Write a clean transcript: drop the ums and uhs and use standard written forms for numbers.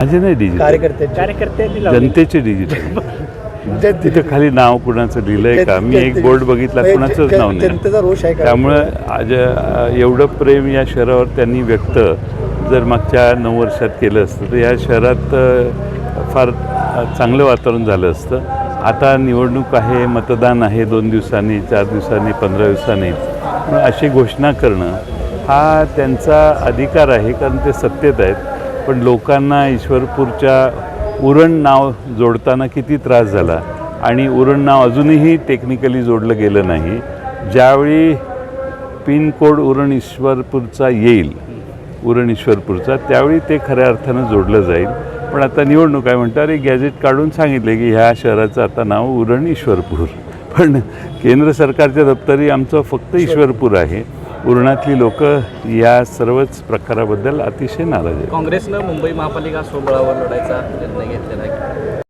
माझे नाही डिजिटल, कार्यकर्ते जनतेचे डिजिटल. तिथं खाली नाव कुणाचं लिहिलंय का? मी एक बोर्ड बघितला, कुणाचंच नाव नाही. जनतेचा रोष आहे का? त्यामुळं आज एवढं प्रेम या शहरावर त्यांनी व्यक्त जर मागच्या 9 वर्षात केलं असतं तर या शहरात फार चांगलं वातावरण झालं असतं. आता निवडणूक आहे, मतदान आहे, 2 दिवसांनी, 4 दिवसांनी, 15 दिवसांनी, अशी घोषणा करणं हा त्यांचा अधिकार आहे, कारण ते सत्तेत आहेत. पण लोकांना ईश्वरपूरच्या उरण नाव जोडताना किती त्रास झाला आणि उरण नाव अजूनही टेक्निकली जोडलं गेलं नाही. ज्यावेळी पिन कोड उरण ईश्वरपूरचा येईल, उरण ईश्वरपूरचा, त्यावेळी ते खऱ्या अर्थानं जोडलं जाईल. पण आता निवडणूक आहे म्हणतात, अरे गॅजेट काढून सांगितले की ह्या शहराचं आता नाव उरण ईश्वरपूर. पण केंद्र सरकारच्या दप्तरी आमचं फक्त ईश्वरपूर आहे. उरणातली लोक या सर्वच प्रकाराबद्दल अतिशय नाराज आहेत. काँग्रेसनं मुंबई महापालिका स्वबळावर लढायचा निर्णय घेतलेला आहे.